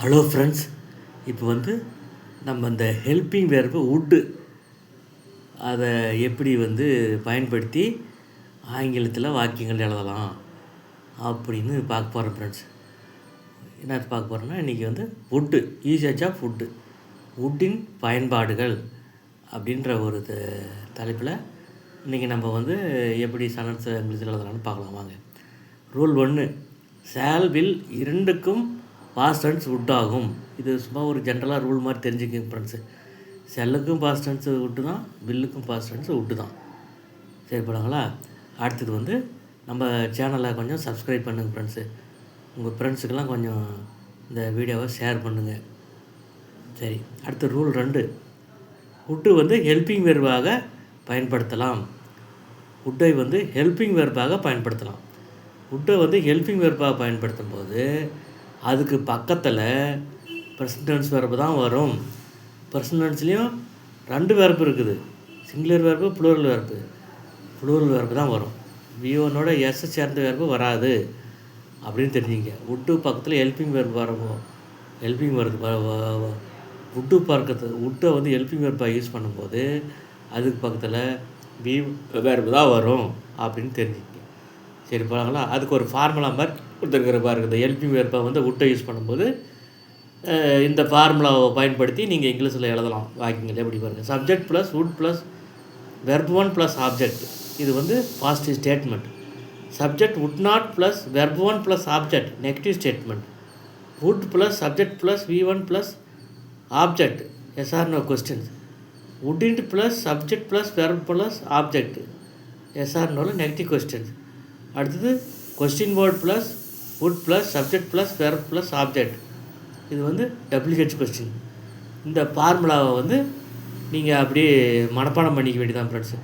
Hello friends, இப்போ வந்து நம்ம இந்த ஹெல்பிங் வேர்பு வுட்டு அதை எப்படி பயன்படுத்தி ஆங்கிலத்தில் வாக்கியங்கள் எழுதலாம் அப்படின்னு பார்க்க போகிறோம் ஃப்ரெண்ட்ஸ். என்ன பார்க்க போகிறோன்னா இன்றைக்கி வுட்டு யூசேஜ் ஆஃப் வுட்டு, வுட்டின் பயன்பாடுகள் அப்படின்ற ஒரு தலைப்பில் இன்றைக்கி நம்ம எப்படி சென்டென்ஸ் இங்கிலீஷில் எழுதலாம்னு பார்க்கலாம் வாங்க. ரூல் 1, ஷால் வில் இரண்டுக்கும் பாஸ்ட் டென்ஸ் வுட் ஆகும். இது சும்மா ஒரு ஜென்ரலாக ரூல் மாதிரி தெரிஞ்சுக்கங்க ஃப்ரெண்ட்ஸு. ஷெல்லுக்கும் பாஸ்ட் டென்ஸ் வுட்டு தான், வில்லுக்கும் பாஸ்ட் டென்ஸ் வுட்டு தான். சரிப்படாங்களா? அடுத்தது நம்ம சேனலை கொஞ்சம் சப்ஸ்கிரைப் பண்ணுங்கள் ஃப்ரெண்ட்ஸு. உங்கள் ஃப்ரெண்ட்ஸுக்கெல்லாம் கொஞ்சம் இந்த வீடியோவை ஷேர் பண்ணுங்கள். சரி, அடுத்த ரூல் 2, வுட்டு ஹெல்பிங் வெர்பாக பயன்படுத்தலாம். வுட்டை ஹெல்பிங் வெர்பாக பயன்படுத்தலாம். வுட்டை ஹெல்பிங் வெர்பாக பயன்படுத்தும் போது அதுக்கு பக்கத்தில் ப்ரெசன்ட் டென்ஸ் வெர்பு தான் வரும். ப்ரெசன்ட் டென்ஸ்லேயும் 2 வெர்பு இருக்குது, singular verb, plural verb. Plural verb தான் வரும். V1ஓட எஸ் சேர்ந்த வெர்பு வராது அப்படின்னு தெரிஞ்சுங்க. வுட்டு பக்கத்தில் ஹெல்பிங் வெர்பு வரவும், ஹெல்பிங் வருது வுட்டு பக்கத்தில் வுட்டை ஹெல்பிங் வெர்பாக யூஸ் பண்ணும்போது அதுக்கு பக்கத்தில் வி வெர்பு தான் வரும் அப்படின்னு தெரிஞ்சுங்க. சரி போகலாங்களா? அதுக்கு ஒரு ஃபார்முலா மாதிரி கொடுத்துருக்கிற பாருங்க. இந்த ஹெல்பிங் வெர்பை வுட்டை யூஸ் பண்ணும்போது இந்த ஃபார்முலாவை பயன்படுத்தி நீங்கள் இங்கிலீஷில் எழுதலாம் வாக்கியங்கள். எப்படி பாருங்கள், subject plus would plus verb 1 plus object. இது positive statement. Subject would not plus verb 1 plus object, negative statement. Would plus subject plus V1 plus object, yes or no questions. Wouldn't plus subject plus verb plus object, yes or நோவில் negative questions. அடுத்தது question word plus would plus subject plus verb plus object. இது WH question. இந்த ஃபார்முலாவை நீங்கள் அப்படியே மனப்பாடம் பண்ணிக்க வேண்டியதான் ஃப்ரெண்ட்ஸு.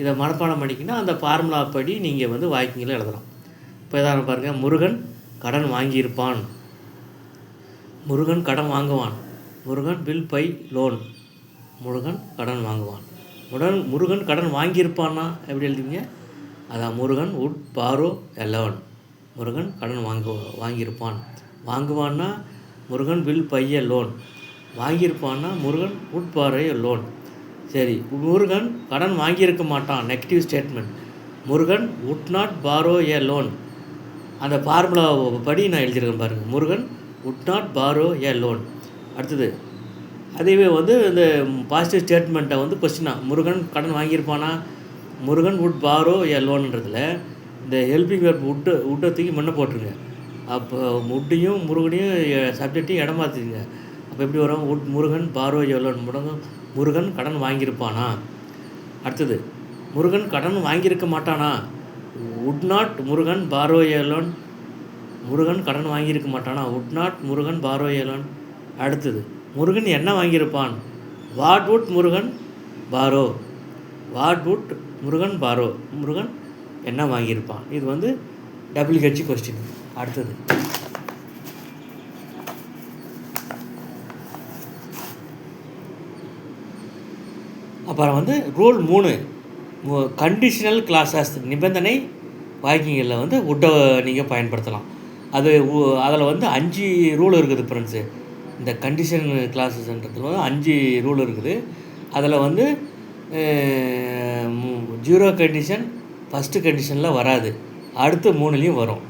இதை மனப்பாடம் பண்ணிக்கினா அந்த ஃபார்முலா படி நீங்கள் வாக்கியங்களை எழுதலாம். இப்போ எதாவது பாருங்கள், முருகன் கடன் வாங்கியிருப்பான், முருகன் கடன் வாங்குவான். Murugan will buy loan, Murugan கடன் வாங்குவான். முருகன் கடன் வாங்கியிருப்பான்னா எப்படி எழுதுவீங்க? அதான் Murugan would borrow a loan, Murugan கடன் வாங்கியிருப்பான். வாங்குவான்னா Murugan will buy a loan, வாங்கியிருப்பான்னா Murugan would borrow a loan. சரி, முருகன் கடன் வாங்கியிருக்க மாட்டான், negative statement. Murugan would not borrow a loan. அந்த ஃபார்முலா படி நான் எழுதியிருக்கேன் பாருங்கள், Murugan would not borrow a loan. அடுத்தது அதுவே இந்த பாசிட்டிவ் ஸ்டேட்மெண்ட்டை கொஸ்டினா, முருகன் கடன் வாங்கியிருப்பானா, முருகன் வுட் பாரோ எ லோன்றதில் இந்த ஹெல்பிங் வெர்ப் வுட்டை தூக்கி முன்ன போட்டுருங்க. அப்போ வுட்டையும் முருகனையும் சப்ஜெக்டையும் இடம் மாற்றிங்க. அப்போ எப்படி வரும்? Murugan borrow a loan, Murugan கடன் வாங்கியிருப்பானா. அடுத்தது முருகன் கடன் வாங்கியிருக்க மாட்டானா, would not Murugan borrow a loan, Murugan கடன் வாங்கியிருக்க மாட்டானா, would not Murugan borrow a loan. அடுத்தது முருகன் என்ன வாங்கியிருப்பான், what would Murugan borrow, what would Murugan borrow, Murugan என்ன வாங்கியிருப்பான். இது WH கொஸ்டின். அடுத்தது அப்புறம் ரூல் 3, கண்டிஷனல் கிளாஸஸ், நிபந்தனை வாக்கியங்களில் வுட்டை நீங்கள் பயன்படுத்தலாம். அதில் 5 ரூல் இருக்குது ஃப்ரெண்ட்ஸு. இந்த கண்டிஷன் கிளாஸஸ்ன்றதுல 5 ரூல் இருக்குது. அதில் 0 கண்டிஷன் ஃபஸ்ட்டு கண்டிஷனில் வராது, அடுத்த 3லேயும் வரும்.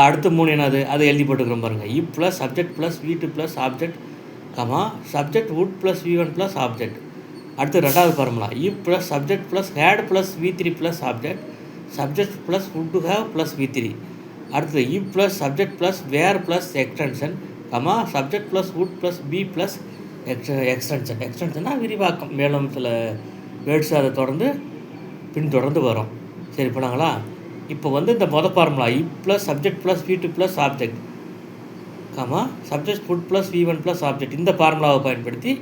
அடுத்த 3 என்னது, அதை எழுதி போட்டுக்கிறோம் பாருங்கள். If plus subject plus V2 plus object, subject would plus V1 plus object. அடுத்து 2வது formula, if plus subject plus had plus V3 plus object, subject plus would to have plus V3. அடுத்தது if plus subject plus were plus extension, subject plus would plus be plus extension. எக்ஸ்டென்ஷன்னா விரிவாக்கம், மேலும் சில words அதை பின்தொடர்ந்து வரும். சரி போனாங்களா? இப்போ இந்த மொதல் formula, if plus subject plus V2 plus object, subject would plus V1 plus object. இந்த ஃபார்முலாவை பயன்படுத்தி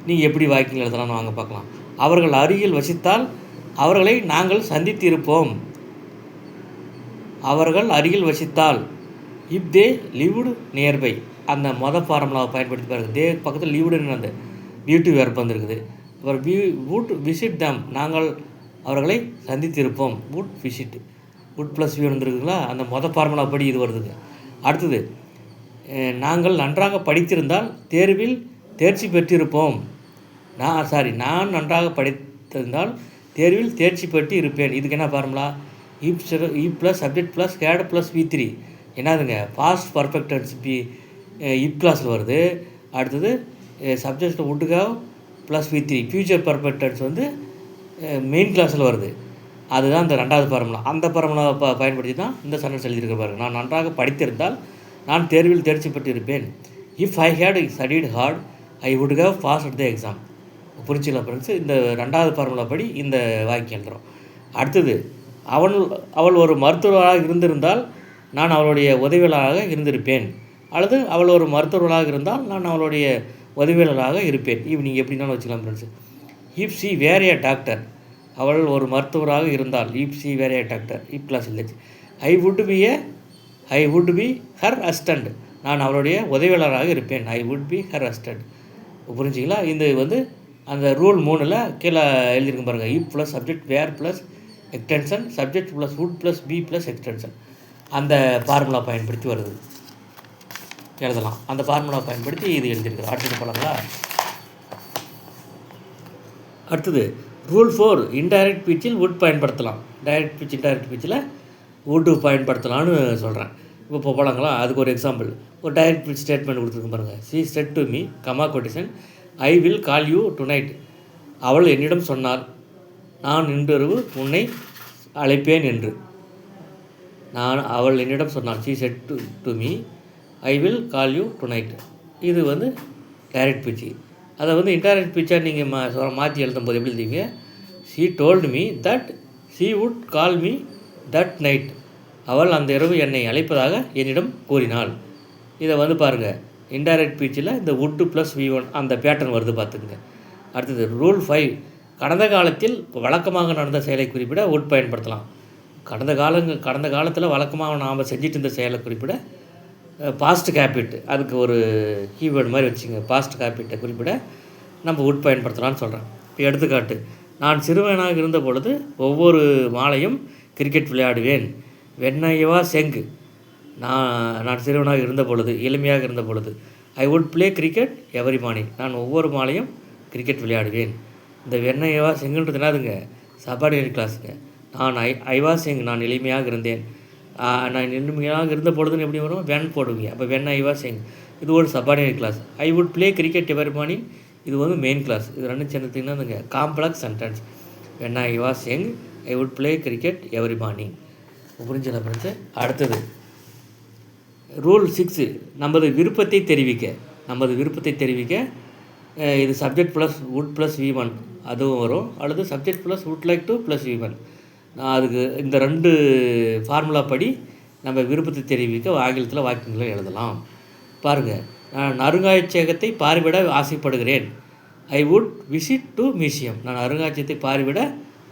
நீங்கள் எப்படி வாக்கியங்கள் எழுதலாம்னு வாங்க பார்க்கலாம். அவர்கள் அருகில் வசித்தால் அவர்களை நாங்கள் சந்தித்து இருப்போம், அவர்கள் அருகில் வசித்தால். இப் தே லிவ்டு நியர்பை, அந்த மொதல் ஃபார்முலாவை பயன்படுத்தி பாருங்கள். தே பக்கத்தில் லிவ்டுன்னு அந்த V2 வெர்ப் வந்துருக்குது. அப்புறம் வுட் விசிட் தம், நாங்கள் அவர்களை சந்தித்திருப்போம், would visit, would plus V வந்துருக்குங்களா, அந்த மொதல் ஃபார்முலா படி இது வருதுங்க. அடுத்தது நாங்கள் நன்றாக படித்திருந்தால் தேர்வில் தேர்ச்சி பெற்றிருப்போம். நான் நன்றாக படித்திருந்தால் தேர்வில் தேர்ச்சி பெற்று இருப்பேன். இதுக்கு என்ன formula? If plus subject plus had plus V3 என்னதுங்க? பாஸ்ட் பர்ஃபெக்ட் டென்ஸ் இப் கிளாஸில் வருது. அடுத்தது subject would have plus V3 future perfect tense வந்து மெயின் கிளாஸில் வருது. அதுதான் இந்த ரெண்டாவது ஃபார்முலா. அந்த ஃபார்முலாவை பயன்படுத்தி தான் இந்த சென்டென்ஸ் எழுதியிருக்க பாருங்க. நான் நன்றாக படித்திருந்தால் நான் தேர்வில் தேர்ச்சி பெற்று இருப்பேன். If I had studied hard I would have passed the exam. புரிஞ்சுக்கலாம் ஃப்ரெண்ட்ஸு? இந்த ரெண்டாவது ஃபார்முலா படி இந்த வாக்கியம் எழுதுகிறோம். அடுத்தது, அவள் ஒரு மருத்துவராக இருந்திருந்தால் நான் அவளுடைய உதவியாளராக இருந்திருப்பேன். அல்லது அவள் ஒரு மருத்துவராக இருந்தால் நான் அவளுடைய உதவியாளராக இருப்பேன். நீங்கள் எப்படின்னாலும் வச்சுக்கலாம் friends. If she were a doctor, அவள் ஒரு மருத்துவராக இருந்தால், if she were a doctor, if clause இல்லை. I would be her assistant, நான் அவளுடைய உதவியாளராக இருப்பேன். I would be her assistant. புரிஞ்சுங்களா? இது வந்து அந்த ரூல் 3ல் கீழே எழுதியிருக்கும் பாருங்கள். If plus subject were plus extension, subject plus would plus be plus extension. அந்த ஃபார்முலா பயன்படுத்தி வருது, எழுதலாம். அந்த ஃபார்முலா பயன்படுத்தி இது எழுதியிருக்கிறோம். அடுத்தது போலாங்களா? அடுத்தது ரூல் 4, இன்டைரக்ட் பீச்சில் வுட் பயன்படுத்தலாம். டைரக்ட் பீச் இன்டைரக்ட் பீச்சில் வுட்டு பயன்படுத்தலான்னு சொல்கிறேன். இப்போ போலாங்களா? அதுக்கு ஒரு எக்ஸாம்பிள், ஒரு டைரக்ட் பீச் ஸ்டேட்மெண்ட் கொடுத்துருக்கு பாருங்கள். She said to me, quotation, I will call you tonight. அவள் என்னிடம் சொன்னாள், நான் இன்றிரவு உன்னை அழைப்பேன் என்று. அவள் என்னிடம் சொன்னாள், she said to me I will call you tonight. இது வந்து டைரக்ட் பீச்சு. அதை வந்து இன்டைரக்ட் பீச்சாக நீங்கள் மாற்றி எழுதும்போது எப்படி எழுதிங்க? She told me that she would call me that night. அவள் அந்த இரவு என்னை அழைப்பதாக என்னிடம் கூறினாள். இதை வந்து பாருங்கள், இன்டைரக்ட் பீச்சில் இந்த வுட்டு ப்ளஸ் V1 அந்த பேட்டர்ன் வருது பார்த்துக்குங்க. அடுத்தது ரூல் 5, கடந்த காலத்தில் வழக்கமாக நடந்த செயலை குறிப்பிட வுட் பயன்படுத்தலாம். கடந்த காலத்தில் வழக்கமாக நாம் செஞ்சுட்டு இருந்த செயலை குறிப்பிட பாஸ்ட் கேபிட், அதுக்கு ஒரு கீவேர்டு மாதிரி வச்சுங்க. பாஸ்ட் கேபிட்டை குறிப்பிட நம்ம வுட் பயன்படுத்தலாம்னு சொல்கிறேன். இப்போ எடுத்துக்காட்டு, நான் சிறுவனாக இருந்த பொழுது ஒவ்வொரு மாலையும் கிரிக்கெட் விளையாடுவேன். வெண்ணையவா செங்கு, நான் சிறுவனாக இருந்த பொழுது, எளிமையாக இருந்த பொழுது. ஐ would play cricket every morning, நான் ஒவ்வொரு மாலையும் கிரிக்கெட் விளையாடுவேன். இந்த வெண்ணையவா செங்குன்றது என்னதுங்க? சபார்டினேட் கிளாஸுங்க. ஐவா செங், நான் எளிமையாக இருந்தேன். நான் எளிமையாக இருந்த பொழுதுன்னு எப்படி வரும்? வென் போடுவீங்க. அப்போ வென் ஐவா செங், இது ஒரு subordinate clause. I would play cricket every morning, இது வந்து மெயின் கிளாஸ். இது ரெண்டும் சேர்ந்துட்டிங்கன்னா காம்ப்ளெக்ஸ் சென்டென்ஸ். வென் ஐவா செங் I would play cricket every morning. புரிஞ்சல ஃப்ரெண்ட்ஸு? அடுத்தது ரூல் 6, நமது விருப்பத்தை தெரிவிக்க இது subject plus would plus V1 அதுவும் வரும். அல்லது subject plus would like to plus V1. அதுக்கு இந்த 2 ஃபார்முலா படி நம்ம விருப்பத்தை தெரிவிக்க ஆங்கிலத்தில் வாக்கியங்களை எழுதலாம். பாருங்கள், நான் அருங்காட்சியகத்தை பார்வையிட ஆசைப்படுகிறேன். I would visit to museum, நான் அருங்காட்சியகத்தை பார்வையிட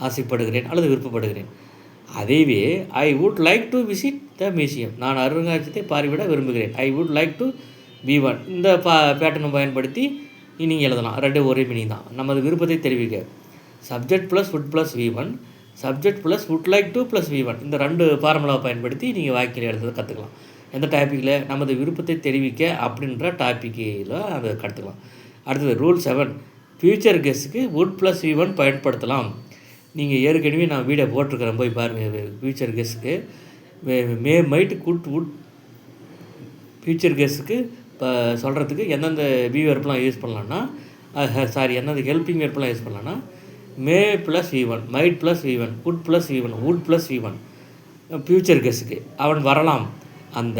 ஆசைப்படுகிறேன் அல்லது விருப்பப்படுகிறேன். அதேவே I would like to visit the museum, நான் அருங்காட்சியகத்தை பார்வையிட விரும்புகிறேன். I would like to V1. இந்த பேட்டர்னை பயன்படுத்தி நீங்கள் எழுதலாம். 2 ஒரே மீனிங் தான். நமது விருப்பத்தை தெரிவிக்க subject plus would plus V1, subject plus would like to plus V1. இந்த 2 ஃபார்முலாவை பயன்படுத்தி நீங்கள் வாக்கியம் எழுத கற்றுக்கலாம். எந்த டாப்பிக்கில்? நமது விருப்பத்தை தெரிவிக்க அப்படின்ற டாப்பிக்கில் அதை கற்றுக்கலாம். அடுத்தது ரூல் 7, ஃபியூச்சர் கெஸ்ஸுக்கு வுட் ப்ளஸ் V1 பயன்படுத்தலாம். நீங்கள் ஏற்கனவே நான் வீடியோ போட்டிருக்கிறேன், போய் பாருங்கள். ஃபியூச்சர் கெஸ்ஸுக்கு மைட் குட் வுட், ஃபியூச்சர் கெஸ்ஸுக்கு இப்போ சொல்கிறதுக்கு எந்தெந்த வெர்ப்லாம் யூஸ் பண்ணலான்னா, எந்தெந்த ஹெல்பிங் வெர்ப்லாம் யூஸ் பண்ணலான்னா, may plus V1, might plus V1, could plus V1, would plus V1. Future கெஸ்ஸுக்கு அவன் வரலாம். அந்த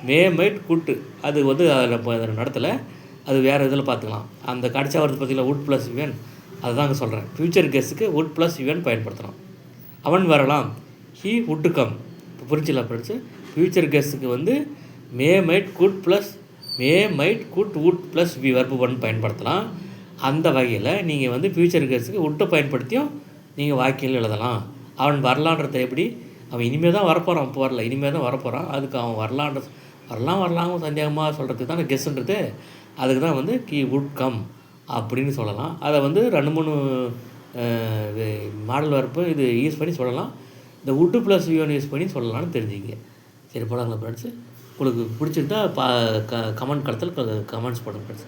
மே மைட் குட்டு அது வந்து அதில் நடத்தலை, அது வேறு இதில் பார்த்துக்கலாம். அந்த கடைசியாக வரது பார்த்திங்கன்னா வுட் ப்ளஸ் V1, அதுதான் அங்கே சொல்கிறேன். ஃபியூச்சர் கெஸ்ஸுக்கு வுட் ப்ளஸ் V1 பயன்படுத்தலாம். அவன் வரலாம், ஹீ வுட் கம். இப்போ புரிஞ்சிடலாம் ஃப்ரெண்ட்ஸு? ஃபியூச்சர் கெஸ்ஸுக்கு வந்து மே might could would plus verb 1 பயன்படுத்தலாம். அந்த வகையில் நீங்கள் வந்து ஃபியூச்சர் கெஸ்ஸுக்கு வுட்டை பயன்படுத்தியும் நீங்கள் வாக்கியம் எழுதலாம். அவன் வரலான்றதை எப்படி? அவன் இனிமேல் தான் வரப்போகிறான், இப்போ வரல, இனிமேல் தான் வரப்போகிறான். அதுக்கு அவன் வரலாம் சந்தேகமாக சொல்கிறதுக்கு தான் கெஸ்ஸுன்றது. அதுக்கு தான் வந்து ஹீ வுட் கம் அப்படின்னு சொல்லலாம். அதை வந்து 2-3 மாடல் வெர்பு இது யூஸ் பண்ணி சொல்லலாம். இந்த வுட்டு ப்ளஸ் V1 யூஸ் பண்ணி சொல்லலாம்னு தெரிஞ்சுங்க. சரி, போலாங்களா ஃப்ரெண்ட்ஸு? உங்களுக்கு பிடிச்சிருந்தா கமெண்ட் களத்தில் கமெண்ட்ஸ் பண்ணுங்கள்.